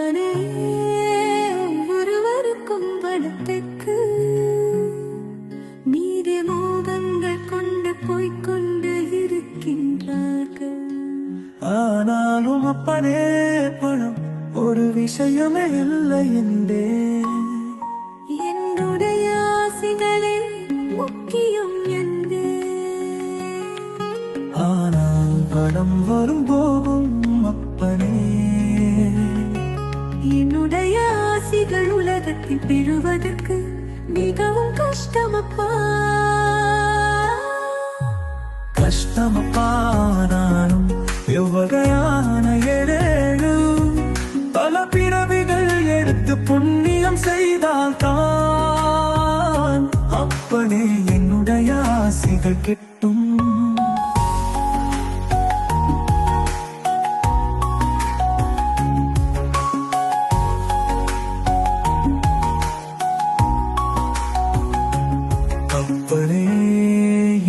அப்பனே ஒருவருக்கும் பலத்திற்கு மீதி மோகங்கள் கொண்டு போய்கொண்டு இருக்கின்றார்கள். ஆனாலும் அப்பனே பணம் ஒரு விஷயமே இல்லை என்றே என்னுடைய ஆசைகளில் முக்கியம் என்றே. ஆனால் பணம் வரும் போகும் அப்பனே என்னுடைய ஆசைகள் உலகத்தில் பெறுவதற்கு மிகவும் கஷ்டமப்பா. கஷ்டமப்பா. நானும் எவ்வகையான ஏழேழு பல பிறவிகள் எடுத்து புண்ணியம் செய்தால் தான் அப்பனே என்னுடைய ஆசைகள் கிட்டும். அப்பனே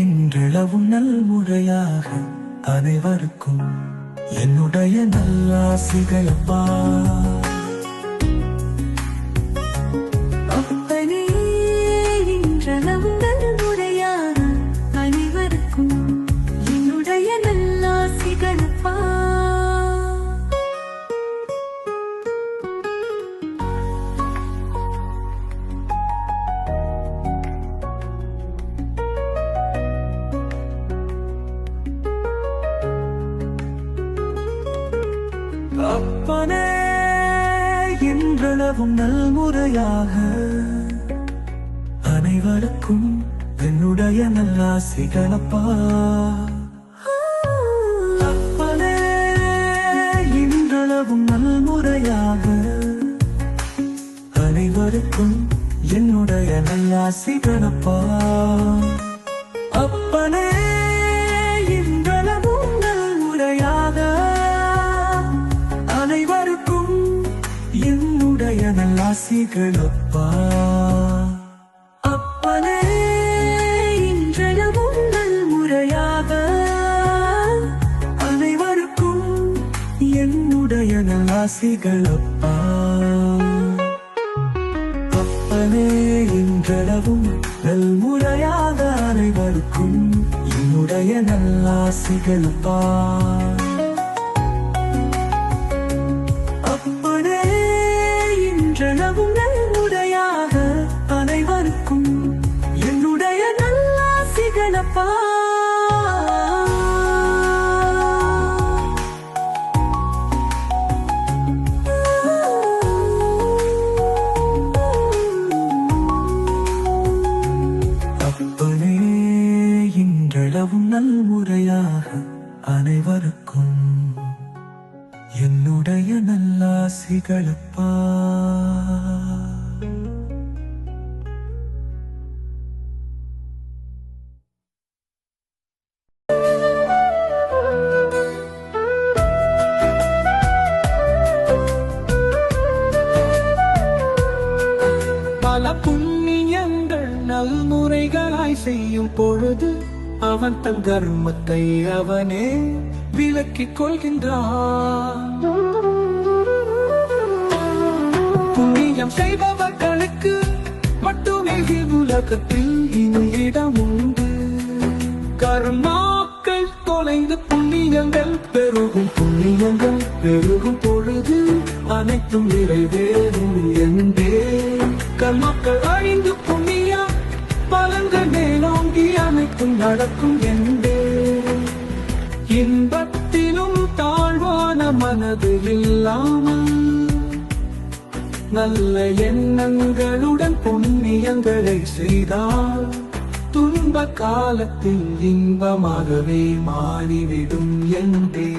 இன்றளவும் நல்முறையாக அனைவருக்கும் என்னுடைய நல்லாசிகள் அப்பா. அப்பனே இன்றளவும் நல்முறையாக அனைவருக்கும் என்னுடைய நல்லாசிகள் அப்பா. அப்பனே இன்றளவும் நல்முறையாக அனைவருக்கும் என்னுடைய நல்லாசிகள் அப்பா. அப்பனே இன்றளவும் நல்முறையாக அனைவருக்கும் என்னுடைய நல்லாசிகள் அப்பா. அப்பனே இன்றளவும் நல்முறையாக அனைவருக்கும் என்னுடைய நல்லாசிகள் அப்பா. அப்பனே இன்றளவும் நல்முறையாக அனைவருக்கும் என்னுடைய நல்லாசிகள் அப்பா. அப்பனே இன்றளவும் நல்முறையாக அனைவருக்கும் என்னுடைய நல்லாசிகள் அப்பா. அப்பனே இன்றளவும் நல்முறையாக அனைவருக்கும் என்னுடைய நல்லாசிகள் அப்பா. அப்பனே இன்றளவும் நல்முறையாக அனைவருக்கும் என்னுடைய நல்லாசிகள் அப்பா. பல புண்ணியங்கள் நல்முறைகளாய் செய்யும் பொழுது அவன் தன் தர்மத்தை அவனே விலக்கிக் கொள்கின்றான். புண்ணியம் செய்பவர்களுக்கு மட்டுமே உலகத்தில் இடம் உண்டு. கர்மாக்கள் தொலைந்து புண்ணியங்கள் பெருகும். புண்ணியங்கள் பெருகும் பொழுது அனைத்தும் நிறைவேறும் என்றே. கர்மாக்கள் அழிந்து புண்ணிய பலன்கள் மேலோங்கி அனைத்தும் நடக்கும் என்றே. இன்பத்திலும் தாழ்வான மனது இல்லாமல் நல்ல எண்ணங்களுடன் புண்ணியங்களை செய்தால் துன்ப காலத்தில் இன்பமாகவே மாறிவிடும் என்றே.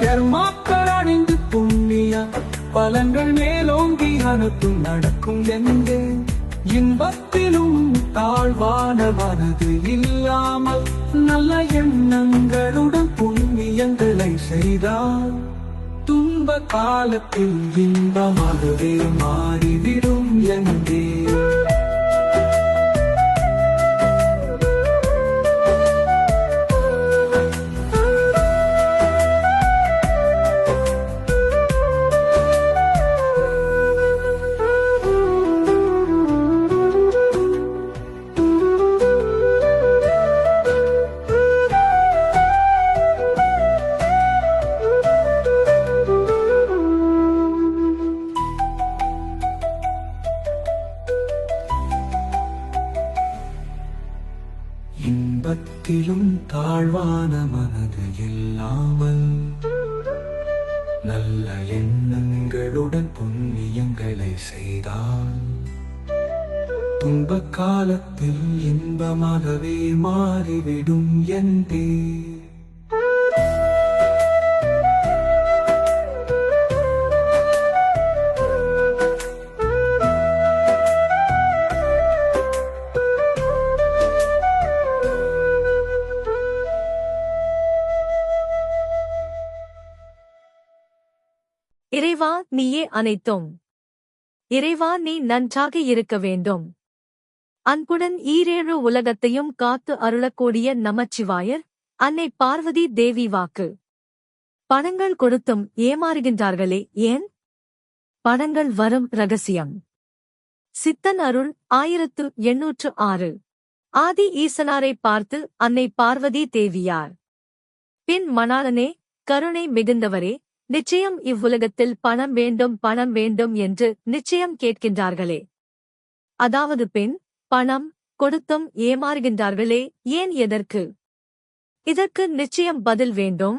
கர்மாக்கள் அணிந்து புண்ணிய பலன்கள் மேலோங்கி அனைத்தும் நடக்கும் என்றே. இன்பத்திலும் தாழ்வான மனது இல்லாமல் நல்ல எண்ணங்களுடன் புண்ணியங்களை செய்தால் துன்ப காலத்தில் இன்பமாகவே மாறிவிடும் என்றே. இன்பத்திலும் தாழ்வான மனது இல்லாமல் நல்ல எண்ணங்களுடன் புண்ணியங்களை செய்தால் துன்ப காலத்தில் இன்பமாகவே மாறிவிடும் என்றே. இறைவா, நீயே அனைத்தும். இறைவா, நீ நன்றாக இருக்க வேண்டும். அன்புடன் ஈரேழு உலகத்தையும் காத்து அருளக்கூடிய நமச்சிவாயர் அன்னை பார்வதி தேவி வாக்கு. பணங்கள் கொடுத்தும் ஏமாறுகின்றார்களே ஏன்? பணங்கள் வரும் ரகசியம். சித்தன் அருள் 1806. ஆதி ஈசனாரை பார்த்து அன்னை பார்வதி தேவியார் பின் மணாளனே, கருணை மிகுந்தவரே, நிச்சயம் இவ்வுலகத்தில் பணம் வேண்டும் பணம் வேண்டும் என்று நிச்சயம் கேட்கின்றார்களே. அதாவது பெண் பணம் கொடுத்தும் ஏமாறுகின்றார்களே ஏன், எதற்கு? இதற்கு நிச்சயம் பதில் வேண்டும்.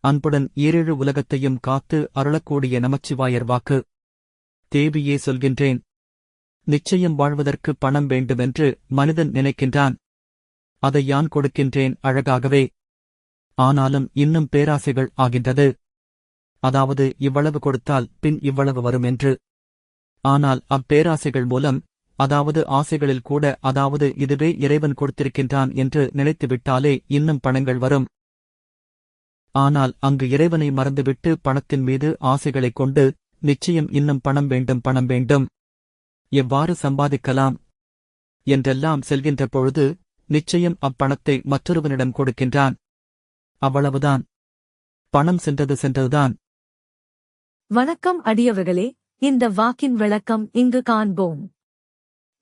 அன்புடன் ஈரேழு உலகத்தையும் காத்து அருளக்கூடிய நமச்சிவாயர் வாக்கு. தேவியே சொல்கின்றேன், நிச்சயம் வாழ்வதற்கு பணம் வேண்டுமென்று மனிதன் நினைக்கின்றான். அதை யான் கொடுக்கின்றேன் அழகாகவே. ஆனாலும் இன்னும் பேராசைகள் ஆகின்றது. அதாவது இவ்வளவு கொடுத்தால் பின் இவ்வளவு வரும் என்று. ஆனால் அப்பேராசைகள் மூலம், அதாவது ஆசைகளில் கூட, அதாவது இதுவே இறைவன் கொடுத்திருக்கின்றான் என்று நினைத்துவிட்டாலே இன்னும் பணங்கள் வரும். ஆனால் அங்கு இறைவனை மறந்துவிட்டு பணத்தின் மீது ஆசைகளைக் கொண்டு நிச்சயம் இன்னும் பணம் வேண்டும் பணம் வேண்டும், எவ்வாறு சம்பாதிக்கலாம் என்றெல்லாம் செல்கின்ற பொழுது நிச்சயம் அப்பணத்தை மற்றொருவனிடம் கொடுக்கின்றான். அவ்வளவுதான். பணம் சென்றது சென்றதுதான். வணக்கம் அடியவர்களே, இந்த வாக்கின் விளக்கம் இங்கு காண்போம்.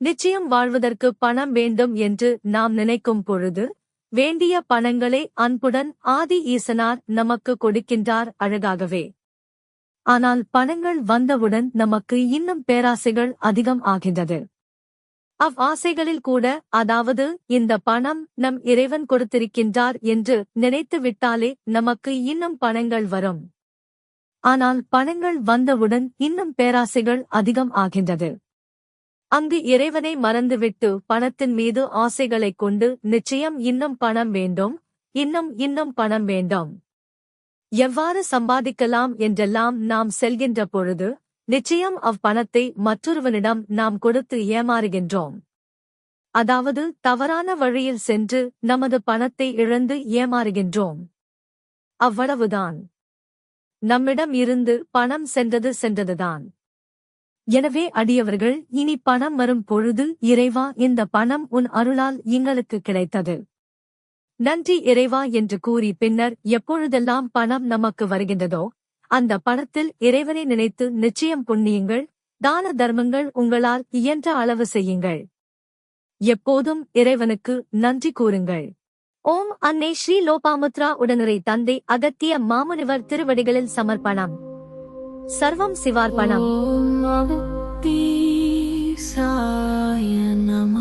நிச்சயம் வாழ்வதற்கு பணம் வேண்டும் என்று நாம் நினைக்கும் பொழுது வேண்டிய பணங்களை அன்புடன் ஆதி ஈசனார் நமக்கு கொடுக்கின்றார் அழகாகவே. ஆனால் பணங்கள் வந்தவுடன் நமக்கு இன்னும் பேராசைகள் அதிகம் ஆகின்றது. ஆசைகளில் கூட, அதாவது இந்த பணம் நம் இறைவன் கொடுத்திருக்கின்றார் என்று நினைத்து விட்டாலே நமக்கு இன்னும் பணங்கள் வரும். ஆனால் பணங்கள் வந்தவுடன் இன்னும் பேராசைகள் அதிகம் ஆகின்றது. அங்கு இறைவனை மறந்துவிட்டு பணத்தின் மீது ஆசைகளைக் கொண்டு நிச்சயம் இன்னும் பணம் வேண்டும், இன்னும் பணம் வேண்டும், எவ்வாறு சம்பாதிக்கலாம் என்றெல்லாம் நாம் செல்கின்ற பொழுது நிச்சயம் பணத்தை மற்றொருவனிடம் நாம் கொடுத்து ஏமாறுகின்றோம். அதாவது தவறான வழியில் சென்று நமது பணத்தை இழந்து ஏமாறுகின்றோம். அவ்வளவுதான். நம்மிடம் இருந்து பணம் சென்றது சென்றதுதான். எனவே அடியவர்கள், இனி பணம் வரும் பொழுது இறைவா, இந்த பணம் உன் அருளால் எங்களுக்கு கிடைத்தது, நன்றி இறைவா என்று கூறி பின்னர் எப்பொழுதெல்லாம் பணம் நமக்கு வருகின்றதோ அந்த பணத்தில் இறைவனை நினைத்து நிச்சயம் புண்ணியங்கள், தான தர்மங்கள் உங்களால் இயன்ற அளவு செய்யுங்கள். எப்போதும் இறைவனுக்கு நன்றி கூறுங்கள். ஓம் அன்னை ஸ்ரீ லோபாமுத்ரா உடனுரை தந்தை அகத்திய மாமுனிவர் திருவடிகளில் சமர்ப்பணம். சர்வம் சிவார்ப்பணம். ஓம் அகத்தீசாய நமः.